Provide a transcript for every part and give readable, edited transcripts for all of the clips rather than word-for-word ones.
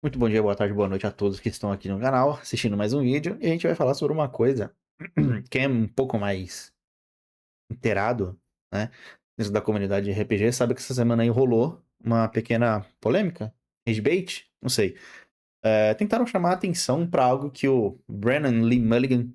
Muito bom dia, boa tarde, boa noite a todos que estão aqui no canal assistindo mais um vídeo. E a gente vai falar sobre uma coisa quem é um pouco mais inteirado, né, dentro da comunidade de RPG, sabe que essa semana aí rolou uma pequena polêmica, rage bait, não sei. Tentaram chamar a atenção para algo que o Brennan Lee Mulligan,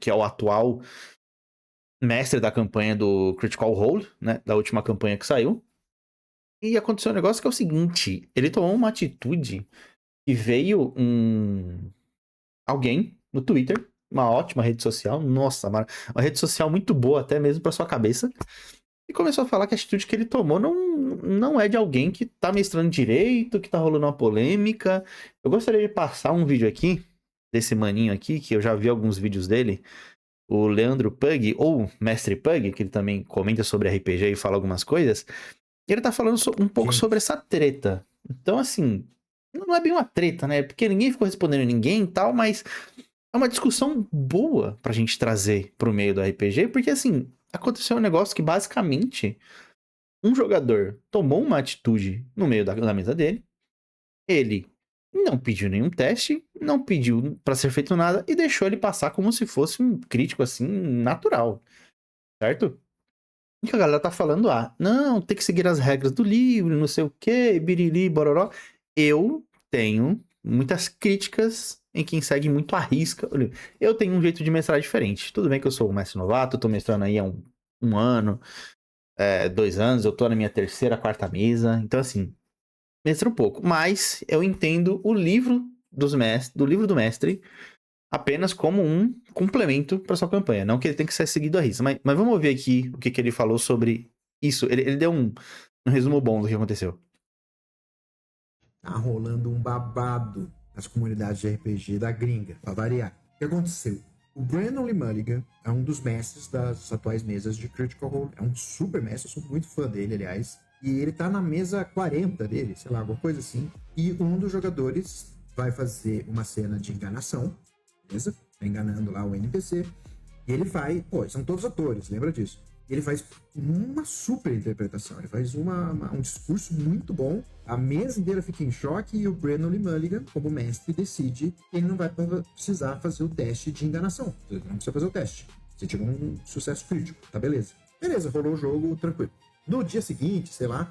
que é o atual mestre da campanha do Critical Role, né, da última campanha que saiu. E aconteceu um negócio que é o seguinte, ele tomou uma atitude e veio alguém no Twitter, uma ótima rede social, nossa, uma rede social muito boa até mesmo para sua cabeça, e começou a falar que a atitude que ele tomou não é de alguém que tá mestrando direito, que tá rolando uma polêmica. Eu gostaria de passar um vídeo aqui, desse maninho aqui, que eu já vi alguns vídeos dele, o Leandro Pug, ou Mestre Pug, que ele também comenta sobre RPG e fala algumas coisas, e ele tá falando um pouco sobre Gente, essa treta. Então, assim, não é bem uma treta, né? Porque ninguém ficou respondendo ninguém e tal, mas é uma discussão boa pra gente trazer pro meio do RPG, porque assim, aconteceu um negócio que basicamente um jogador tomou uma atitude no meio da mesa dele, ele não pediu nenhum teste, não pediu pra ser feito nada e deixou ele passar como se fosse um crítico assim, natural, certo? E que a galera tá falando, não, tem que seguir as regras do livro, não sei o que, biriri, bororó. Eu tenho muitas críticas em quem segue muito à risca. Eu tenho um jeito de mestrar diferente. Tudo bem que eu sou um mestre novato, tô mestrando aí há um ano, 2 anos, eu tô na minha terceira, quarta mesa. Então, assim, mestre um pouco. Mas eu entendo o livro do livro do mestre apenas como um complemento para sua campanha. Não que ele tem que ser seguido à risca. Mas vamos ver aqui o que ele falou sobre isso. Ele deu um resumo bom do que aconteceu. tá rolando um babado nas comunidades de RPG da gringa, pra variar. O que aconteceu? O Brandon Lee Mulligan é um dos mestres das atuais mesas de Critical Role. É um super mestre, eu sou muito fã dele, aliás. E ele tá na mesa 40 dele, sei lá, alguma coisa assim. E um dos jogadores vai fazer uma cena de enganação, beleza? Tá enganando lá o NPC. E ele vai, pô, são todos atores, lembra disso? Ele faz uma super interpretação, ele faz um discurso muito bom. A mesa inteira fica em choque e o Brennan Lee Mulligan, como mestre, decide que ele não vai precisar fazer o teste de enganação. Ele não precisa fazer o teste. Você tirou um sucesso crítico, tá beleza. Beleza, rolou o jogo tranquilo. No dia seguinte, sei lá,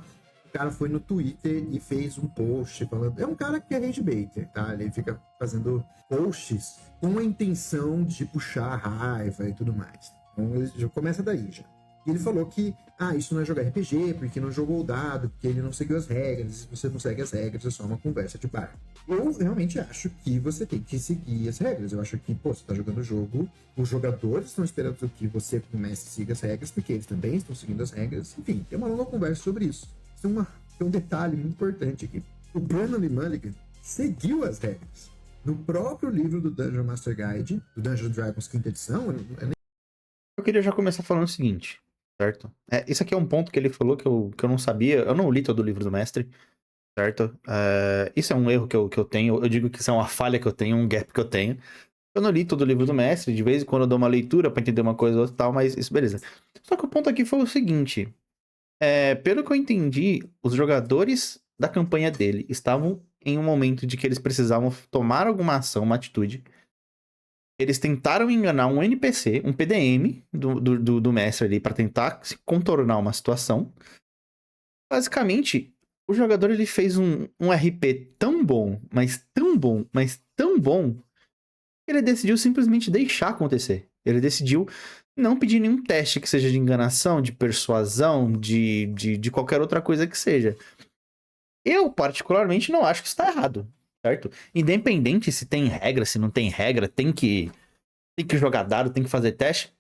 o cara foi no Twitter e fez um post falando. É um cara que é rage baiter, tá? Ele fica fazendo posts com a intenção de puxar a raiva e tudo mais. Então ele já começa daí já. E ele falou que, isso não é jogar RPG, porque não jogou o dado, porque ele não seguiu as regras, e se você não segue as regras, é só uma conversa de bar. Eu realmente acho que você tem que seguir as regras. Eu acho que, pô, você tá jogando o jogo, os jogadores estão esperando que você, como mestre, siga as regras, porque eles também estão seguindo as regras. Enfim, tem uma longa conversa sobre isso. Tem um detalhe muito importante aqui. O Brandon Lee Mulligan seguiu as regras. No próprio livro do Dungeon Master Guide, do Dungeon Dragons quinta edição, Eu queria já começar falando o seguinte, certo? Isso aqui é um ponto que ele falou que eu não sabia. Eu não li todo o livro do mestre, certo? Isso é um erro que eu tenho. Eu digo que isso é uma falha que eu tenho, um gap que eu tenho. Eu não li todo o livro do mestre, de vez em quando eu dou uma leitura pra entender uma coisa ou outra e tal, mas isso beleza. Só que o ponto aqui foi o seguinte: pelo que eu entendi, os jogadores da campanha dele estavam em um momento de que eles precisavam tomar alguma ação, uma atitude. Eles tentaram enganar um NPC, um PDM do mestre ali, pra tentar se contornar uma situação. Basicamente, o jogador ele fez um RP tão bom, mas tão bom, mas tão bom, que ele decidiu simplesmente deixar acontecer. Ele decidiu não pedir nenhum teste que seja de enganação, de persuasão, de qualquer outra coisa que seja. Eu, particularmente, não acho que isso tá errado, certo? Independente se tem regra, se não tem regra, tem que jogar dado, tem que fazer teste.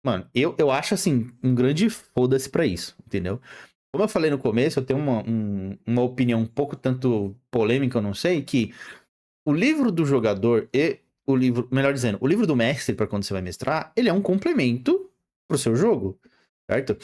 Mano, eu acho, assim, um grande foda-se pra isso, entendeu? Como eu falei no começo, eu tenho uma opinião um pouco tanto polêmica, eu não sei, que o livro do jogador e o livro, melhor dizendo, o livro do mestre para quando você vai mestrar, ele é um complemento pro seu jogo, certo?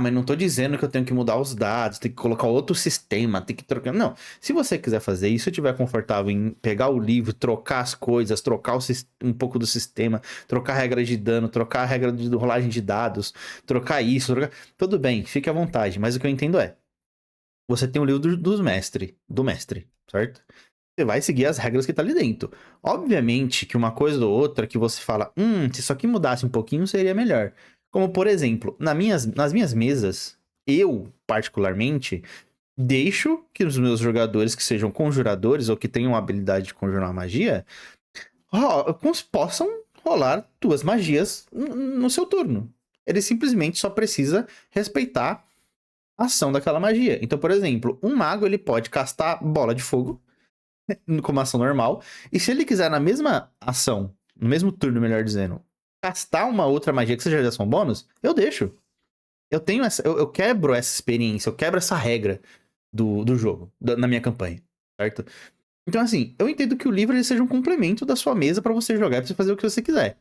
Mas não tô dizendo que eu tenho que mudar os dados, tem que colocar outro sistema, tem que trocar. Não. Se você quiser fazer isso, se eu estiver confortável em pegar o livro, trocar as coisas, trocar um pouco do sistema, trocar a regra de dano, trocar a regra de rolagem de dados, trocar isso, tudo bem, fique à vontade. Mas o que eu entendo é, você tem o livro do mestre, certo? você vai seguir as regras que tá ali dentro. Obviamente que uma coisa ou outra que você fala, se isso aqui mudasse um pouquinho seria melhor. Como, por exemplo, nas minhas mesas, eu, particularmente, deixo que os meus jogadores que sejam conjuradores ou que tenham a habilidade de conjurar magia, possam rolar 2 magias no seu turno. Ele simplesmente só precisa respeitar a ação daquela magia. Então, por exemplo, um mago ele pode castar bola de fogo como ação normal, e se ele quiser na mesma ação, no mesmo turno, melhor dizendo, castar uma outra magia que seja de ação bônus, eu deixo. Eu tenho eu quebro essa experiência, eu quebro essa regra do jogo, na minha campanha, certo? Então, assim, eu entendo que o livro ele seja um complemento da sua mesa pra você jogar, pra você fazer o que você quiser.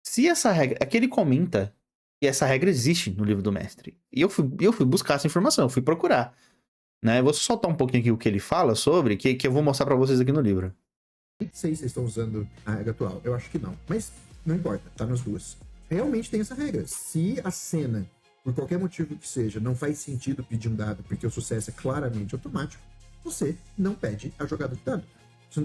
Se essa regra. Aqui ele comenta que essa regra existe no livro do mestre. E eu fui buscar essa informação, eu fui procurar. Né? Eu vou soltar um pouquinho aqui o que ele fala sobre, que eu vou mostrar pra vocês aqui no livro. Não sei se vocês estão usando a regra atual. Eu acho que não. Mas não importa, tá nas duas. Realmente tem essa regra. Se a cena, por qualquer motivo que seja, não faz sentido pedir um dado porque o sucesso é claramente automático, você não pede a jogada de dado.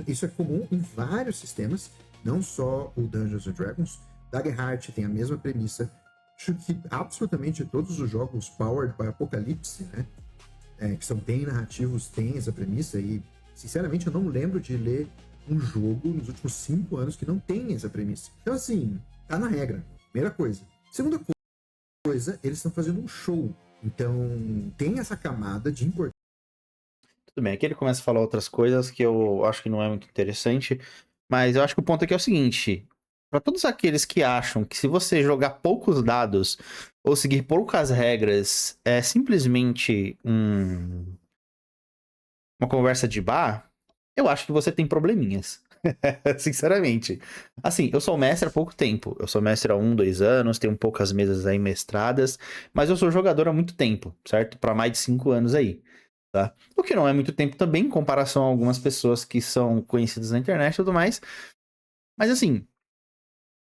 Isso é comum em vários sistemas, não só o Dungeons and Dragons. Daggerheart tem a mesma premissa. Acho que absolutamente todos os jogos powered by Apocalypse, né? Que são bem narrativos, têm essa premissa. E, sinceramente, eu não lembro de ler um jogo nos últimos 5 anos que não tem essa premissa. Então, assim, tá na regra. Primeira coisa. Segunda coisa, eles estão fazendo um show. Então, tem essa camada de importância. Tudo bem, aqui ele começa a falar outras coisas que eu acho que não é muito interessante, mas eu acho que o ponto aqui é o seguinte: para todos aqueles que acham que se você jogar poucos dados ou seguir poucas regras é simplesmente uma conversa de bar, eu acho que você tem probleminhas. Sinceramente. Assim, eu sou mestre há pouco tempo. Eu sou mestre há 1, 2 anos, tenho poucas mesas aí mestradas, mas eu sou jogador há muito tempo, certo? Para mais de 5 anos aí. Tá? O que não é muito tempo também, em comparação a algumas pessoas que são conhecidas na internet e tudo mais. Mas assim,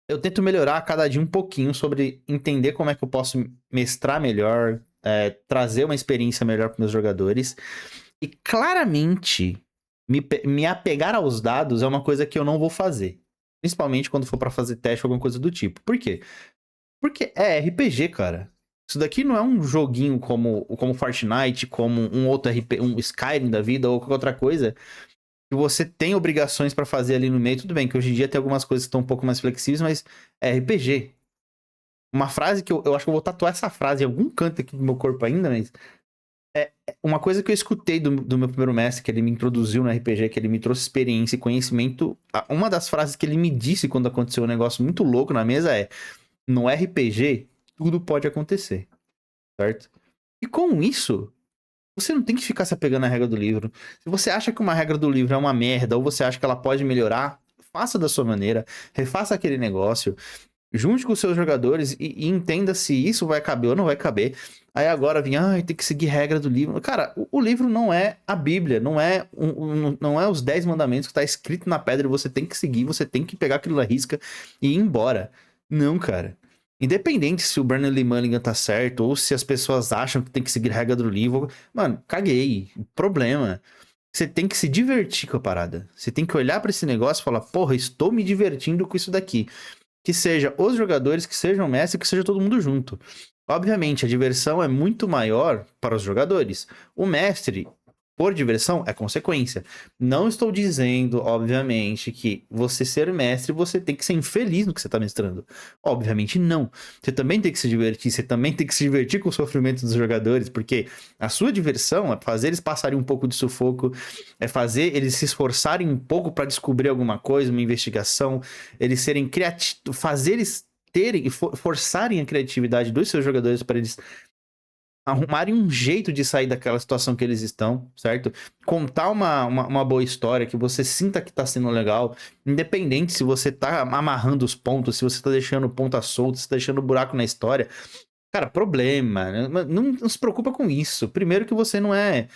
eu tento melhorar a cada dia um pouquinho sobre entender como é que eu posso mestrar melhor, trazer uma experiência melhor para meus jogadores. E claramente, me apegar aos dados é uma coisa que eu não vou fazer. Principalmente quando for para fazer teste ou alguma coisa do tipo. Por quê? Porque é RPG, cara. Isso daqui não é um joguinho como Fortnite, como um outro um Skyrim da vida ou qualquer outra coisa que você tem obrigações pra fazer ali no meio. Tudo bem que hoje em dia tem algumas coisas que estão um pouco mais flexíveis, mas é RPG. Uma frase que eu acho que eu vou tatuar essa frase em algum canto aqui do meu corpo ainda, mas uma coisa que eu escutei do meu primeiro mestre, que ele me introduziu no RPG, que ele me trouxe experiência e conhecimento. Uma das frases que ele me disse quando aconteceu um negócio muito louco na mesa é: no RPG, tudo pode acontecer, certo? E com isso, você não tem que ficar se apegando à regra do livro. Se você acha que uma regra do livro é uma merda, ou você acha que ela pode melhorar, faça da sua maneira, refaça aquele negócio, junte com os seus jogadores e entenda se isso vai caber ou não vai caber. Aí agora vem, tem que seguir regra do livro. Cara, o livro não é a Bíblia, não é, não é os 10 mandamentos que tá escrito na pedra e você tem que seguir, você tem que pegar aquilo na risca e ir embora. Não, cara. Independente se o Brennan Lee Mulligan tá certo ou se as pessoas acham que tem que seguir regra do livro, mano, caguei. Problema. Você tem que se divertir com a parada. Você tem que olhar pra esse negócio e falar, porra, estou me divertindo com isso daqui. Que seja os jogadores, que sejam o mestre, que seja todo mundo junto. Obviamente, a diversão é muito maior para os jogadores. O mestre, por diversão, é consequência. Não estou dizendo, obviamente, que você ser mestre, você tem que ser infeliz no que você está mestrando. Obviamente não. Você também tem que se divertir, você também tem que se divertir com o sofrimento dos jogadores, porque a sua diversão é fazer eles passarem um pouco de sufoco, é fazer eles se esforçarem um pouco para descobrir alguma coisa, uma investigação, eles serem criativos, fazer eles terem e forçarem a criatividade dos seus jogadores para eles arrumarem um jeito de sair daquela situação que eles estão, certo? Contar uma boa história que você sinta que tá sendo legal, independente se você tá amarrando os pontos, se você tá deixando ponta solta, se tá deixando buraco na história. Cara, problema. Não se preocupa com isso. Primeiro que você não é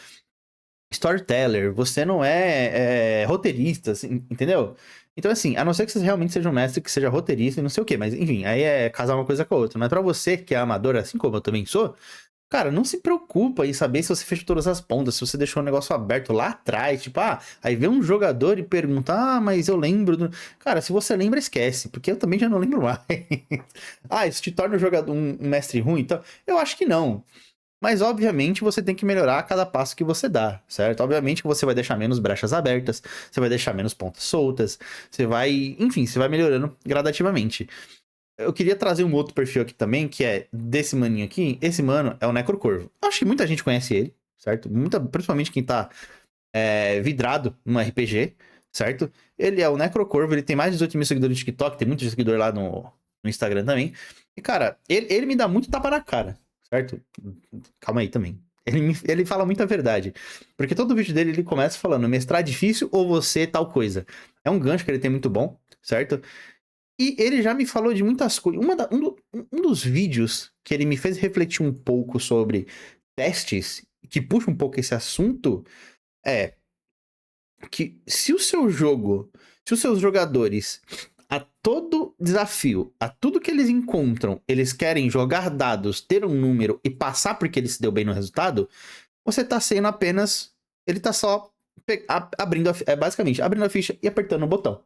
storyteller, você não é roteirista, assim, entendeu? Então, assim, a não ser que você realmente seja um mestre, que seja roteirista e não sei o quê, mas, enfim, aí é casar uma coisa com a outra. Mas pra você que é amador, assim como eu também sou, Cara, não se preocupa em saber se você fechou todas as pontas, se você deixou o negócio aberto lá atrás, tipo, aí vem um jogador e pergunta, mas eu lembro do... Cara, se você lembra, esquece, porque eu também já não lembro mais. Isso te torna um jogador, um mestre ruim? Então, eu acho que não. Mas, obviamente, você tem que melhorar a cada passo que você dá, certo? Obviamente que você vai deixar menos brechas abertas, você vai deixar menos pontas soltas, você vai... Enfim, você vai melhorando gradativamente. Eu queria trazer um outro perfil aqui também, que é desse maninho aqui. Esse mano é o Necrocorvo. Acho que muita gente conhece ele, certo? Principalmente quem tá vidrado no RPG, certo? Ele é o Necrocorvo, ele tem mais de 18 mil seguidores no TikTok, tem muito seguidor lá no Instagram também. E, cara, ele me dá muito tapa na cara, certo? Calma aí também. Ele fala muita verdade. Porque todo vídeo dele ele começa falando: mestrar é difícil ou você tal coisa. É um gancho que ele tem muito bom, certo? E ele já me falou de muitas coisas. Um dos vídeos que ele me fez refletir um pouco sobre testes, que puxa um pouco esse assunto, é que se o seu jogo, se os seus jogadores, a todo desafio, a tudo que eles encontram, eles querem jogar dados, ter um número e passar porque ele se deu bem no resultado, você tá sendo apenas. Ele tá só abrindo, basicamente, abrindo a ficha e apertando o botão.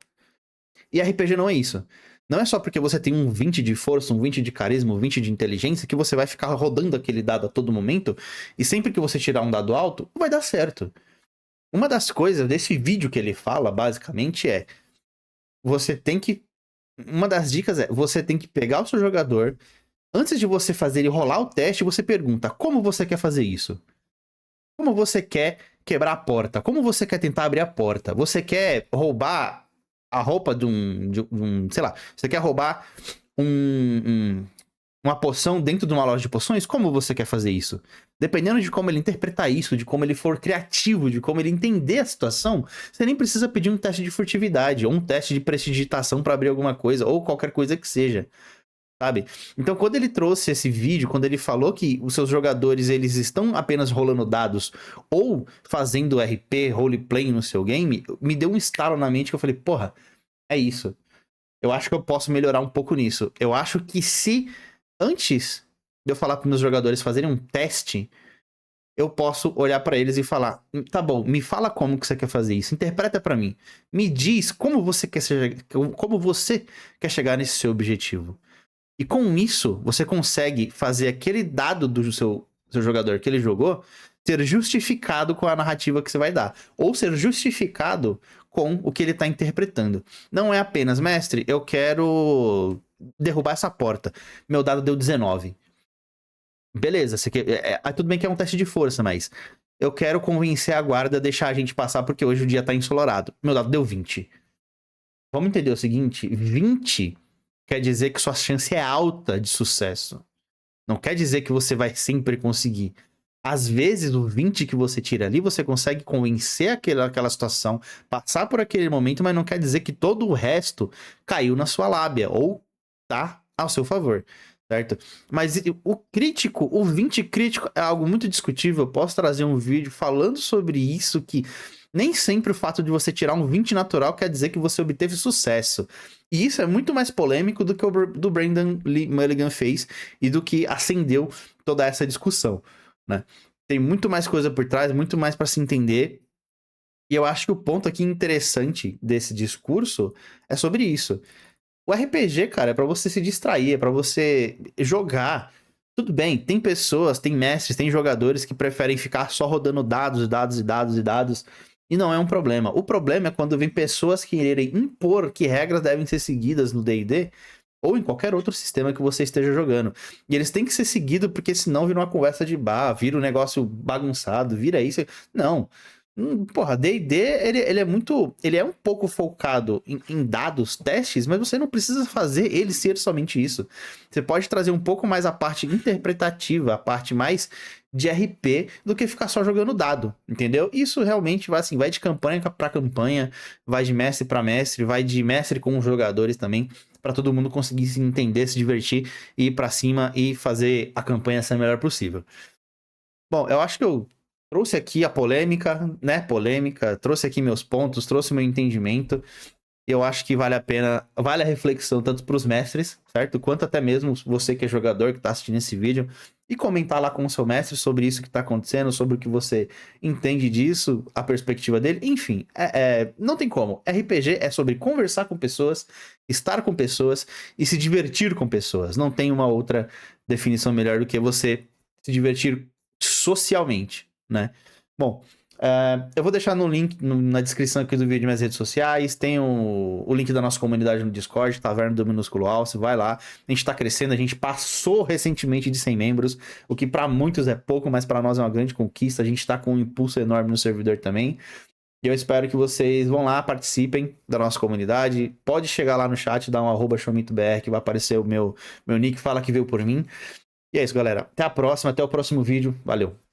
E RPG não é isso. Não é só porque você tem um 20 de força, um 20 de carisma, um 20 de inteligência que você vai ficar rodando aquele dado a todo momento e sempre que você tirar um dado alto, vai dar certo. Uma das coisas desse vídeo que ele fala, basicamente, é você tem que... Uma das dicas é, você tem que pegar o seu jogador, antes de você fazer ele rolar o teste, você pergunta, como você quer fazer isso? Como você quer quebrar a porta? Como você quer tentar abrir a porta? Você quer roubar a roupa de um sei lá, você quer roubar uma poção dentro de uma loja de poções? Como você quer fazer isso? Dependendo de como ele interpretar isso, de como ele for criativo, de como ele entender a situação, você nem precisa pedir um teste de furtividade ou um teste de prestidigitação para abrir alguma coisa, ou qualquer coisa que seja, sabe? Então, quando ele trouxe esse vídeo, quando ele falou que os seus jogadores, eles estão apenas rolando dados ou fazendo RP, roleplay no seu game, me deu um estalo na mente que eu falei, porra, é isso. Eu acho que eu posso melhorar um pouco nisso. Eu acho que se antes de eu falar para meus jogadores fazerem um teste, eu posso olhar para eles e falar, tá bom, me fala como que você quer fazer isso, interpreta para mim. Me diz como você quer chegar nesse seu objetivo. E com isso, você consegue fazer aquele dado do seu jogador que ele jogou ser justificado com a narrativa que você vai dar. Ou ser justificado com o que ele está interpretando. Não é apenas, mestre, eu quero derrubar essa porta. Meu dado deu 19. Beleza, tudo bem que é um teste de força, mas eu quero convencer a guarda a deixar a gente passar porque hoje o dia tá ensolarado. Meu dado deu 20. Vamos entender o seguinte, 20 quer dizer que sua chance é alta de sucesso. Não quer dizer que você vai sempre conseguir. Às vezes, o 20 que você tira ali, você consegue convencer aquela situação, passar por aquele momento, mas não quer dizer que todo o resto caiu na sua lábia ou tá ao seu favor, certo? Mas o 20 crítico é algo muito discutível. Eu posso trazer um vídeo falando sobre isso, que nem sempre o fato de você tirar um 20 natural quer dizer que você obteve sucesso. E isso é muito mais polêmico do que o do Brendan Lee Mulligan fez e do que acendeu toda essa discussão, né? Tem muito mais coisa por trás, muito mais para se entender. E eu acho que o ponto aqui interessante desse discurso é sobre isso. O RPG, cara, é pra você se distrair, é pra você jogar. Tudo bem, tem pessoas, tem mestres, tem jogadores que preferem ficar só rodando dados, dados e dados e dados. E não é um problema. O problema é quando vem pessoas quererem impor que regras devem ser seguidas no D&D ou em qualquer outro sistema que você esteja jogando. E eles têm que ser seguidos porque senão vira uma conversa de bar, vira um negócio bagunçado, vira isso. Não. Porra, D&D, ele é muito... Ele é um pouco focado em dados, testes, mas você não precisa fazer ele ser somente isso. Você pode trazer um pouco mais a parte interpretativa, a parte mais de RP, do que ficar só jogando dado, entendeu? Isso realmente vai assim, vai de campanha para campanha, vai de mestre para mestre, vai de mestre com os jogadores também, para todo mundo conseguir se entender, se divertir, ir para cima e fazer a campanha ser a melhor possível. Bom, eu acho que eu trouxe aqui a polêmica, né? Polêmica, trouxe aqui meus pontos, trouxe meu entendimento. Eu acho que vale a pena, vale a reflexão tanto para os mestres, certo? Quanto até mesmo você que é jogador, que está assistindo esse vídeo. e comentar lá com o seu mestre sobre isso que está acontecendo, sobre o que você entende disso, a perspectiva dele. Enfim, não tem como. RPG é sobre conversar com pessoas, estar com pessoas e se divertir com pessoas. Não tem uma outra definição melhor do que você se divertir socialmente, né? Bom, eu vou deixar no link, na descrição aqui do vídeo, minhas redes sociais. Tem o link da nossa comunidade no Discord, Taverna do Minúsculo Alce. Vai lá. A gente tá crescendo, a gente passou recentemente de 100 membros, o que para muitos é pouco, mas para nós é uma grande conquista. A gente tá com um impulso enorme no servidor também. E eu espero que vocês vão lá, participem da nossa comunidade. Pode chegar lá no chat, dar um @chomitobr, que vai aparecer o meu nick, fala que veio por mim. E é isso, galera. Até a próxima, até o próximo vídeo. Valeu!